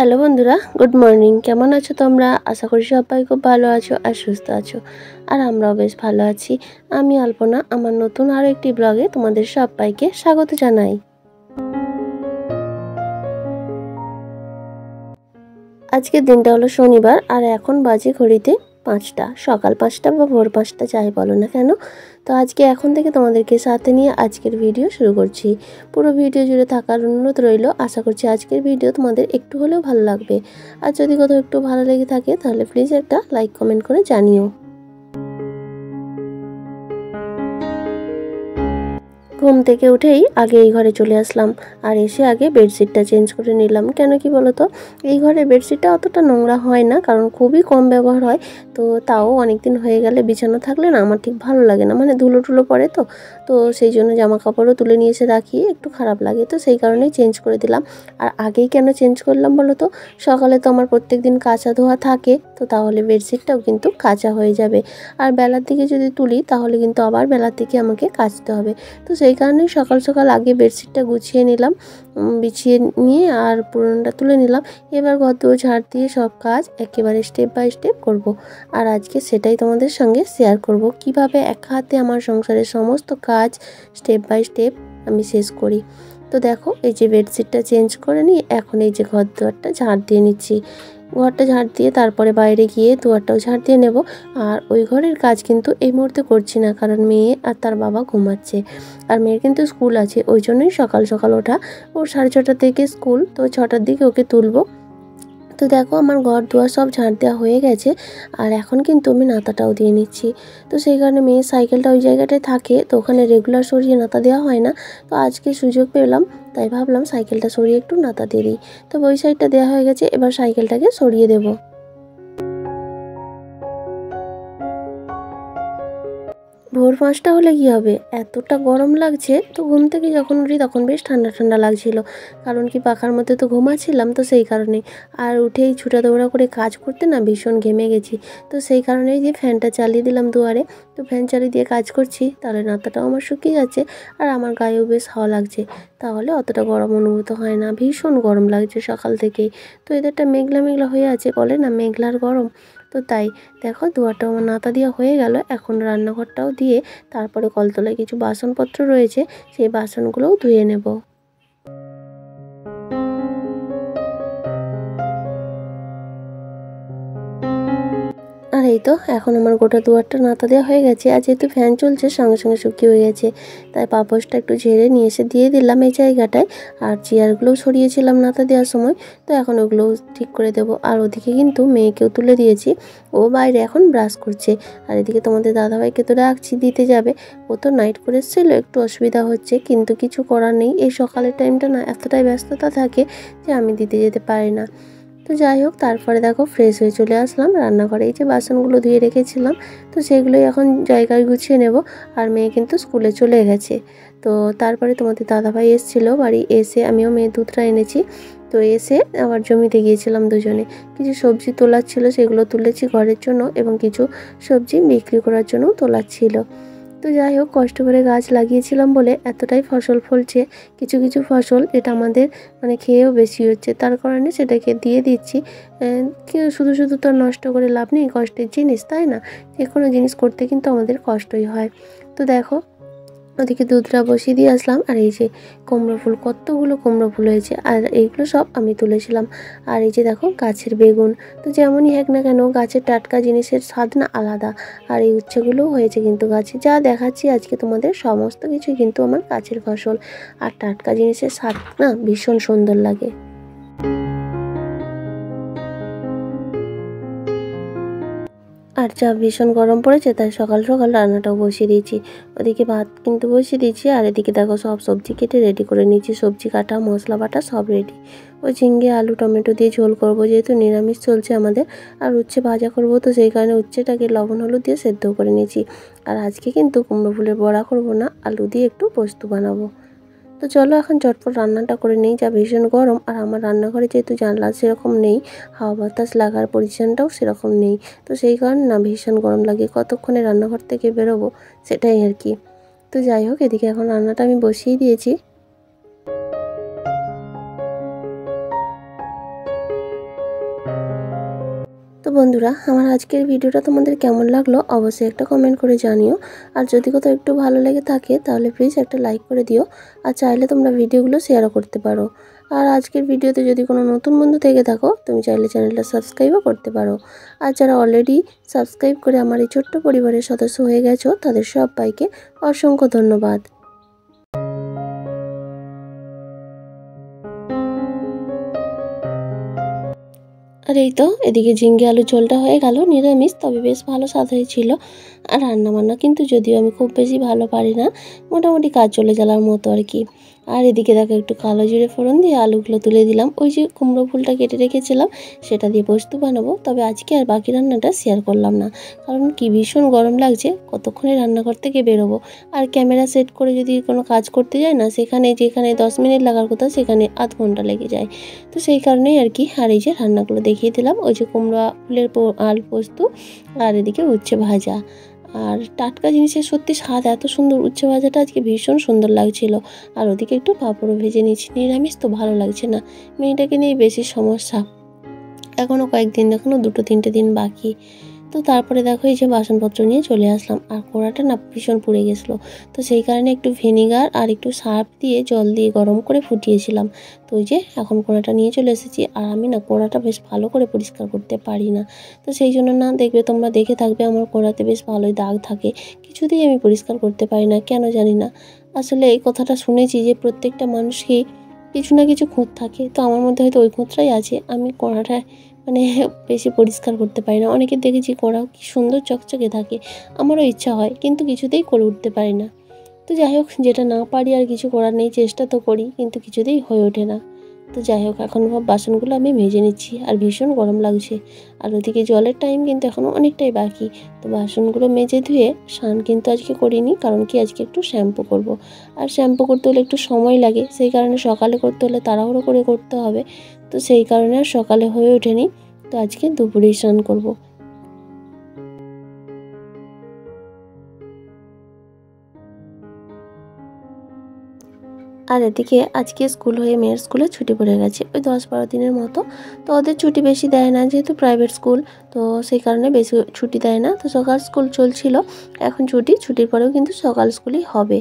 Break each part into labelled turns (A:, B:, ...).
A: Hello বন্ধুরা, good morning. কেমন আছো তোমরা? আশা করি সবাই খুব ভালো আছো আর সুস্থ আছো। আর আমরাও বেশ ভালো আছি। আমি আলপনা, আমার নতুন আরও একটি ব্লগে তোমাদের সবাইকে স্বাগত জানাই। আজকের দিনটা হলো শনিবার, আর এখন বাজে ঘড়িতে 5টা, সকাল 5টা বা ভোর 5টা, যাই বলো না কেন। তো আজকে এখন থেকে তোমাদেরকে সাথে নিয়ে আজকের ভিডিও শুরু করছি। পুরো ভিডিও জুড়ে থাকার অনুরোধ রইল। আশা করছি আজকের ভিডিও তোমাদের একটু হলেও ভালো লাগবে। আর যদি কোথাও একটু ভালো লেগে থাকে তাহলে প্লিজ একটা লাইক কমেন্ট করে জানিও। ঘুম থেকে উঠেই আগে এই ঘরে চলে আসলাম, আর এসে আগে বেডশিটটা চেঞ্জ করে নিলাম। কেন কি বলো তো, এই ঘরে বেডশিটটা অতটা নোংরা হয় না, কারণ খুবই কম ব্যবহার হয়। তো তাও অনেক দিন হয়ে গেলে বিছানা থাকলে না আমার ঠিক ভালো লাগে না, মানে ধুলো টুলো পড়ে তো। তো সেই জন্য জামা কাপড়ও তুলে নিয়ে এসে রাখি, একটু খারাপ লাগে, তো সেই কারণেই চেঞ্জ করে দিলাম। আর আগেই কেন চেঞ্জ করলাম বলো তো, সকালে তো আমার প্রত্যেক দিন কাচা ধোয়া থাকে, তো তাহলে বেডশিটটাও কিন্তু কাচা হয়ে যাবে। আর বেলার দিকে যদি তুলি তাহলে কিন্তু আবার বেলার দিকে আমাকে কাচতে হবে। তো সেই কারণেই সকাল সকাল আগে বেডশিটটা গুছিয়ে নিলাম, বিছিয়ে নিয়ে আর পুরোনোটা তুলে নিলাম। এবার ঘর দুয়ার ঝাড় দিয়ে সব কাজ একেবারে স্টেপ বাই স্টেপ করব। আর আজকে সেটাই তোমাদের সঙ্গে শেয়ার করব, কিভাবে এক হাতে আমার সংসারের সমস্ত কাজ স্টেপ বাই স্টেপ আমি শেষ করি। তো দেখো, এই যে বেডশিটটা চেঞ্জ করে নিয়ে এখন এই যে ঘর দুয়ারটা ঝাড় দিয়ে নিচ্ছি। ঘরটা ঝাড় দিয়ে তারপরে বাইরে গিয়ে দুয়ারটাও ঝাড় দিয়ে নেব। আর ওই ঘরের কাজ কিন্তু এই মুহূর্তে করছি না, কারণ মেয়ে আর তার বাবা ঘুমাচ্ছে। আর মেয়ের কিন্তু স্কুল আছে, ওই জন্যই সকাল সকাল ওঠা। ওর 6:30 থেকে স্কুল, তো 6টার দিকে ওকে তুলবো। তো দেখো, আমার ঘর দুয়ার সব ঝাড় দেওয়া হয়ে গেছে, আর এখন কিন্তু আমি নাতাটাও দিয়ে নিচ্ছি। তো সেই কারণে মেয়ের সাইকেলটা ওই জায়গাটায় থাকে, তো ওখানে রেগুলার সরিয়ে নাতা দেওয়া হয় না। তো আজকে সুযোগ পেলাম, তাই ভাবলাম সাইকেলটা সরিয়ে একটু নাতা দিয়ে দিই। তো ওই সাইডটা দেওয়া হয়ে গেছে, এবার সাইকেলটাকে সরিয়ে দেবো। ভোর 5টা হলে কী হবে, এতটা গরম লাগছে। তো ঘুম থেকে যখন উঠি তখন বেশ ঠান্ডা ঠান্ডা লাগছিল, কারণ কি পাখার মধ্যে তো ঘুমাচ্ছিলাম, তো সেই কারণেই। আর উঠেই ছুটা দৌড়া করে কাজ করতে না ভীষণ ঘেমে গেছি। তো সেই কারণেই যে ফ্যানটা চালিয়ে দিলাম দুয়ারে। তো ফ্যান চালিয়ে দিয়ে কাজ করছি, তাহলে নাতাটাও আমার শুকিয়ে যাচ্ছে, আর আমার গায়েও বেশ হাওয়া লাগছে। তাহলে অতটা গরম অনুভূত হয় না। ভীষণ গরম লাগছে সকাল থেকেই। তো এদেরটা মেঘলা মেঘলা হয়ে আছে, বলে না মেঘলার গরম। তো তাই দেখো, দুয়ারটাও আমার নাতা দেওয়া হয়ে গেল। এখন রান্নাঘরটাও দিয়ে তারপরে কলতলায় কিছু বাসনপত্র রয়েছে, সেই বাসনগুলোও ধুয়ে নেব। আর এই তো এখন আমার গোটা দুয়ারটা নাতা দেওয়া হয়ে গেছে। আর যেহেতু ফ্যান চলছে সঙ্গে সঙ্গে শুকিয়ে হয়ে গেছে, তাই পাপোশটা একটু ঝেড়ে নিয়ে এসে দিয়ে দিলাম এই জায়গাটায়। আর চেয়ারগুলোও সরিয়েছিলাম নাতা দেওয়ার সময়, তো এখন ওগুলোও ঠিক করে দেবো। আর ওদিকে কিন্তু মেয়েকেও তুলে দিয়েছি, ও বাইরে এখন ব্রাশ করছে। আর এদিকে তোমাদের দাদাভাইকে তো রাখছি, দিতে যাবে। ও তো নাইট করে এসেছিলো, একটু অসুবিধা হচ্ছে, কিন্তু কিছু করার নেই। এই সকালের টাইমটা না এতটাই ব্যস্ততা থাকে যে আমি দিতে যেতে পারি না। তো যাই হোক, তারপরে দেখো ফ্রেশ হয়ে চলে আসলাম রান্নাঘরে। এই যে বাসনগুলো ধুয়ে রেখেছিলাম, তো সেগুলোই এখন জায়গায় গুছিয়ে নেব। আর মেয়ে কিন্তু স্কুলে চলে গেছে। তো তারপরে তোমাদের দাদাভাই এসেছিলো বাড়ি, এসে আমিও মেয়ে দুধটা এনেছি। তো এসে আবার জমিতে গিয়েছিলাম দুজনে। কিছু সবজি তোলার ছিল, সেগুলো তুলেছি ঘরের জন্য, এবং কিছু সবজি বিক্রি করার জন্যও তোলার ছিল। তো যাই হোক, কষ্ট করে গাছ লাগিয়েছিলাম বলে এতটাই ফসল ফলছে। কিছু কিছু ফসল এটা আমাদের মানে খেয়েও বেশি হচ্ছে, তার কারণে সেটাকে দিয়ে দিচ্ছি। কেউ শুধু শুধু তো নষ্ট করে লাভ নেই, কষ্টের জিনিস, তাই না? যে কোনো জিনিস করতে কিন্তু আমাদের কষ্টই হয়। তো দেখো, ওদিকে দুধটা বসিয়ে দিয়ে আসলাম। আর এই যে কুমড়ো ফুল, কতগুলো কুমড়ো ফুল হয়েছে, আর এইগুলো সব আমি তুলেছিলাম। আর এই যে দেখো গাছের বেগুন, তো যেমনই হোক না কেন গাছের টাটকা জিনিসের স্বাদ না আলাদা। আর এই উচ্ছেগুলোও হয়েছে কিন্তু গাছে, যা দেখাচ্ছি আজকে তোমাদের সমস্ত কিছুই কিন্তু আমার গাছের ফসল। আর টাটকা জিনিসের স্বাদ না ভীষণ সুন্দর লাগে। আর যা ভীষণ গরম পড়েছে, তাই সকাল সকাল রান্নাটাও বসিয়ে দিয়েছি। ওদিকে ভাত কিন্তু বসিয়ে দিয়েছি, আর এদিকে দেখো সব সবজি কেটে রেডি করে নিয়েছি। সবজি কাটা, মশলা বাটা সব রেডি। ওই ঝিঙ্গে আলু টমেটো দিয়ে ঝোল করব, যেহেতু নিরামিষ চলছে আমাদের। আর উচ্ছে ভাজা করব, তো সেই কারণে উচ্ছেটাকে লবণ হলুদ দিয়ে সেদ্ধ করে নিয়েছি। আর আজকে কিন্তু কুমড়ো ফুলের বড়া করব না, আলু দিয়ে একটু পোস্ত বানাবো। তো চলো এখন চটপট রান্নাটা করে নিই, যা ভীষণ গরম। আর আমার রান্নাঘরে যেহেতু জানলা সেরকম নেই, হাওয়া বাতাস লাগার পজিশনটাও সেরকম নেই, তো সেই কারণে না ভীষণ গরম লাগে। কতক্ষণে রান্নাঘর থেকে বেরোবো সেটাই আর কি। তো যাই হোক, এদিকে এখন রান্নাটা আমি বসিয়ে দিয়েছি। বন্ধুরা, আমার আজকের ভিডিওটা তোমাদের কেমন লাগলো অবশ্যই একটা কমেন্ট করে জানিও। আর যদি কোথাও একটু ভালো লেগে থাকে তাহলে প্লিজ একটা লাইক করে দিও। আর চাইলে তোমরা ভিডিওগুলো শেয়ারও করতে পারো। আর আজকের ভিডিওতে যদি কোনো নতুন বন্ধু থেকে থাকো তুমি চাইলে চ্যানেলটা সাবস্ক্রাইবও করতে পারো। আর যারা অলরেডি সাবস্ক্রাইব করে আমার এই ছোট্ট পরিবারের সদস্য হয়ে গেছো তাদের সবাইকে অসংখ্য ধন্যবাদ। আর এই তো এদিকে ঝিঙ্গে আলুর ঝোলটা হয়ে গেল নিরামিষ, তবে বেশ ভালো স্বাদ হয়েছিল। আর রান্নাবান্না কিন্তু যদিও আমি খুব বেশি ভালো পারি না, মোটামুটি কাজ চলে যাওয়ার মতো আর কি। আর এদিকে দেখো একটু কালো জিরে ফোড়ন দিয়ে আলুগুলো তুলে দিলাম। ওই যে কুমড়ো ফুলটা কেটে রেখেছিলাম সেটা দিয়ে পোস্ত বানাবো, তবে আজকে আর বাকি রান্নাটা শেয়ার করলাম না। কারণ কি ভীষণ গরম লাগছে, কতক্ষণে রান্নাঘর থেকে বেরোবো। আর ক্যামেরা সেট করে যদি কোনো কাজ করতে যাই না, যেখানে 10 মিনিট লাগার কথা সেখানে আধ ঘন্টা লেগে যায়। তো সেই কারণেই আর কি। আর এই যে রান্নাগুলো দেখিয়ে দিলাম, ওই যে কুমড়া ফুলের আলু পোস্ত, আর এদিকে উচ্ছে ভাজা। আর টাটকা জিনিসের সত্যি স্বাদ এত সুন্দর, উচ্ছে ভাজাটা আজকে ভীষণ সুন্দর লাগছিল। আর ওদিকে একটু পাঁপড়ও ভেজে নিয়েছি। নিরামিষ তো ভালো লাগছে না, মেয়েটাকে নিয়ে বেশি সমস্যা। এখনও কয়েকদিন, এখনও 2-3 দিন বাকি। তো তারপরে দেখো এই যে বাসনপত্র নিয়ে চলে আসলাম। আর কড়াটা না ভীষণ পুড়ে গেছিলো, তো সেই কারণে একটু ভিনিগার আর একটু সার্ফ দিয়ে জল দিয়ে গরম করে ফুটিয়েছিলাম। তো ওই যে এখন কড়াটা নিয়ে চলে এসেছি। আর আমি না কড়াটা বেশ ভালো করে পরিষ্কার করতে পারি না, তো সেই জন্য না দেখবে, তোমরা দেখে থাকবে আমার কড়াতে বেশ ভালোই দাগ থাকে। কিছুতেই আমি পরিষ্কার করতে পারি না, কেন জানি না। আসলে এই কথাটা শুনেছি যে প্রত্যেকটা মানুষকেই কিছু না কিছু খুঁত থাকে, তো আমার মধ্যে হয়তো ওই খুঁতটাই আছে। আমি কড়াটা মানে বেশি পরিষ্কার করতে পারি না। অনেকে দেখেছি কড়া কি সুন্দর চকচকে থাকে, আমারও ইচ্ছা হয় কিন্তু কিছুতেই করে উঠতে পারি না। তো যাই হোক, যেটা না পারি আর কিছু করার নেই, চেষ্টা তো করি কিন্তু কিছুতেই হয়ে ওঠে না। তো যাই হোক, এখন বাসনগুলো আমি মেজে নিচ্ছি। আর ভীষণ গরম লাগছে। আর ওদিকে জলের টাইম কিন্তু এখনও অনেকটাই বাকি। তো বাসনগুলো মেজে ধুয়ে স্নান কিন্তু আজকে করিনি, কারণ কি আজকে একটু শ্যাম্পু করব। আর শ্যাম্পু করতে হলে একটু সময় লাগে, সেই কারণে সকালে করতে হলে তাড়াহুড়ো করে করতে হবে। তো সেই কারণে আর সকালে হয়ে ওঠেনি। তো আজকে দুপুরেই স্নান করব। আর এদিকে আজকে স্কুল হয়ে মেয়ের স্কুলে ছুটি পড়ে গেছে ওই 10-12 দিনের মতো। তো ওদের ছুটি বেশি দেয় না, যেহেতু প্রাইভেট স্কুল, তো সেই কারণে বেশি ছুটি দেয় না। তো সকাল স্কুল চলছিল, এখন ছুটির পরেও কিন্তু সকাল স্কুলই হবে।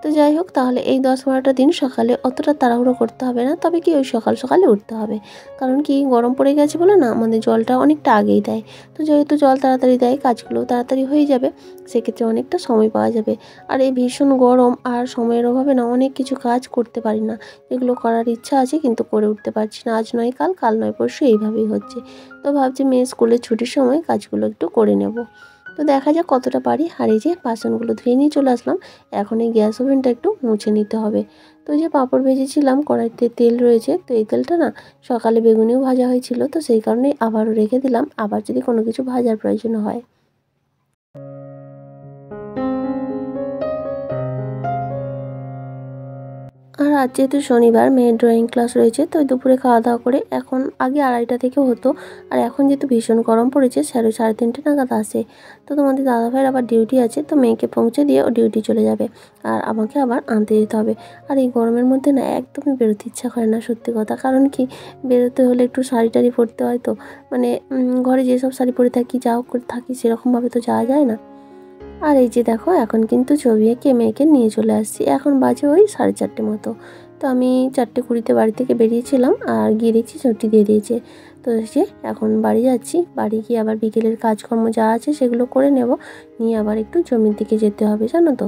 A: তো যাই হোক, তাহলে এই 10-12টা দিন সকালে অতটা তাড়াহুড়ো করতে হবে না, তবে কি ওই সকাল সকালে উঠতে হবে। কারণ কি গরম পড়ে গেছে বলে না আমাদের জলটা অনেকটা আগেই দেয়। তো যেহেতু জল তাড়াতাড়ি দেয়, কাজগুলোও তাড়াতাড়ি হয়ে যাবে, সেক্ষেত্রে অনেকটা সময় পাওয়া যাবে। আর এই ভীষণ গরম আর সময়ের অভাবে না অনেক কিছু কাজ করতে পারি না, এগুলো করার ইচ্ছা আছে কিন্তু করে উঠতে পারছি না। আজ নয় কাল, কাল নয় পরশু, এইভাবেই হচ্ছে। তো ভাবছি মেয়ে স্কুলের ছুটির সময় কাজগুলো একটু করে নেব। তো দেখা যাক কতটা পারি। আর এই যে বাসনগুলো ধুয়ে নিয়ে চলে আসলাম। এখন এই গ্যাস ওভেনটা একটু মুছে নিতে হবে। তো এই যে পাঁপড় ভেজেছিলাম, কড়াইতে তেল রয়েছে, তো এই তেলটা না সকালে বেগুনিও ভাজা হয়েছিল, তো সেই কারণেই আবারও রেখে দিলাম, আবার যদি কোনো কিছু ভাজার প্রয়োজন হয়। আর আজ যেহেতু শনিবার, মেয়ের ড্রয়িং ক্লাস রয়েছে, তো দুপুরে খাওয়া দাওয়া করে এখন, আগে 2:30টা থেকে হতো, আর এখন যেহেতু ভীষণ গরম পড়েছে 3:30 নাগাদ আসে। তো তোমাদের দাদাভাইয়ের আবার ডিউটি আছে, তো মেয়েকে পৌঁছে দিয়ে ও ডিউটি চলে যাবে। আর আমাকে আবার আনতে যেতে হবে। আর এই গরমের মধ্যে না একদমই বেরোতে ইচ্ছা করে না, সত্যি কথা। কারণ কি, বেরোতে হলে একটু শাড়ি টাড়ি পরতে হয়, তো মানে ঘরে যেসব শাড়ি পরে থাকি, যাও করে থাকি, সেরকমভাবে তো যাওয়া যায় না। আর এই যে দেখো, এখন কিন্তু ছবি এঁকে মেয়েকে নিয়ে চলে আসছি। এখন বাজে ওই 4:30 মতো। তো আমি 4:20 বাড়ি থেকে বেরিয়েছিলাম, আর গিয়ে দেখছি ছুটি দিয়ে দিয়েছে। তো এই যে এখন বাড়ি যাচ্ছি, বাড়ি গিয়ে আবার বিকেলের কাজকর্ম যা আছে সেগুলো করে নেব, নিয়ে আবার একটু জমির দিকে যেতে হবে, জানো তো।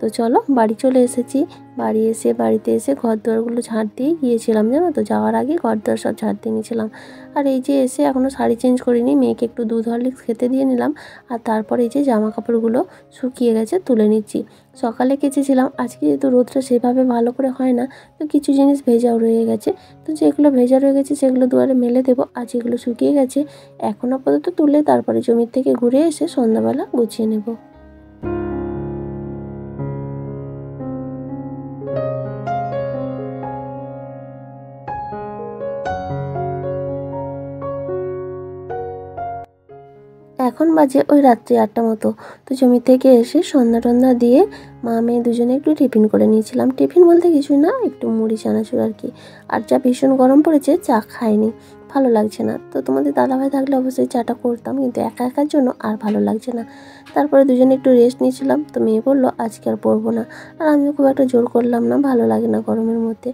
A: তো চলো, বাড়ি চলে এসেছি। বাড়িতে এসে ঘর দুয়ারগুলো ঝাঁট দিয়ে গিয়েছিলাম, জানো তো, যাওয়ার আগে ঘর দুয়ার সব ঝাঁট দিয়ে নিয়েছিলাম। আর এই যে এসে এখনও শাড়ি চেঞ্জ করিনি, মেয়েকে একটু দুধ হরলিক্স খেতে দিয়ে নিলাম। আর তারপরে এই যে জামা কাপড়গুলো শুকিয়ে গেছে, তুলে নিচ্ছি। সকালে কেচেছিলাম, আজকে যেহেতু রোদটা সেভাবে ভালো করে হয় না, তো কিছু জিনিস ভেজাও রয়ে গেছে। তো যেগুলো ভেজা রয়ে গেছে সেগুলো দুয়ারে মেলে দেবো, আর যেগুলো শুকিয়ে গেছে এখন আপাতত তুলে তারপরে জমির থেকে ঘুরে এসে সন্ধ্যাবেলা গুছিয়ে নেব। এখন বাজে ওই রাত্রি 8টা মতো। তো জমি থেকে এসে সন্ধ্যা টন্ধ্যা দিয়ে মা মেয়ে দুজনে একটু টিফিন করে নিয়েছিলাম। টিফিন বলতে কিছুই না, একটু মুড়ি চানাচুর আর কি। আর যা ভীষণ গরম পড়েছে, চা খাইনি, ভালো লাগছে না। তো তোমাদের দাদাভাই থাকলে অবশ্যই চাটা করতাম, কিন্তু একা একার জন্য আর ভালো লাগছে না। তারপরে দুজনে একটু রেস্ট নিয়েছিলাম। তো মেয়ে বললো আজকে আর পড়বো না, আর আমিও খুব একটা জোর করলাম না, ভালো লাগে না গরমের মধ্যে।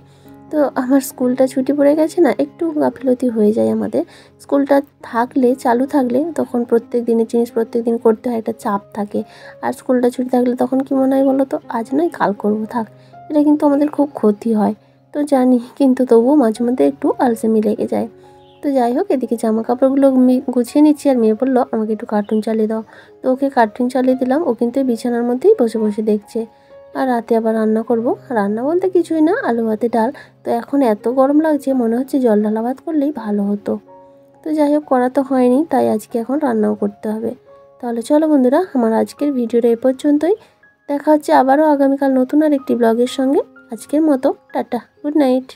A: তো আমার স্কুলটা ছুটি পড়ে গেছে না, একটু গাফিলতি হয়ে যায় আমাদের। স্কুলটা থাকলে, চালু থাকলে তখন প্রত্যেক দিনের জিনিস প্রত্যেক দিন করতে হয়, একটা চাপ থাকে। আর স্কুলটা ছুটি থাকলে তখন কি মনে হয় বলো তো, আজ নয় কাল করবো থাক। এটা কিন্তু আমাদের খুব ক্ষতি হয়। তো জানি, কিন্তু তবুও মাঝে মধ্যে একটু আলসেমি লেগে যায়। তো যাই হোক, এদিকে জামা কাপড়গুলো গুছিয়ে নিচ্ছি, আর মেয়ে বললো আমাকে একটু কার্টুন চালিয়ে দাও। তো ওকে কার্টুন চালিয়ে দিলাম, ও কিন্তু বিছানার মধ্যেই বসে বসে দেখছে। আর রাতে আবার রান্না করব। রান্না বলতে কিছুই না, আলু ভাতে ডাল। তো এখন এত গরম লাগছে, মনে হচ্ছে জল ঢালা ভাত করলেই ভালো হতো। তো যাই হোক, করা তো হয়নি, তাই আজকে এখন রান্নাও করতে হবে। তাহলে চলো বন্ধুরা, আমার আজকের ভিডিওটা এ পর্যন্তই। দেখা হচ্ছে আবারও আগামীকাল নতুন আর একটি ব্লগের সঙ্গে। আজকের মতো টাটা, গুড নাইট।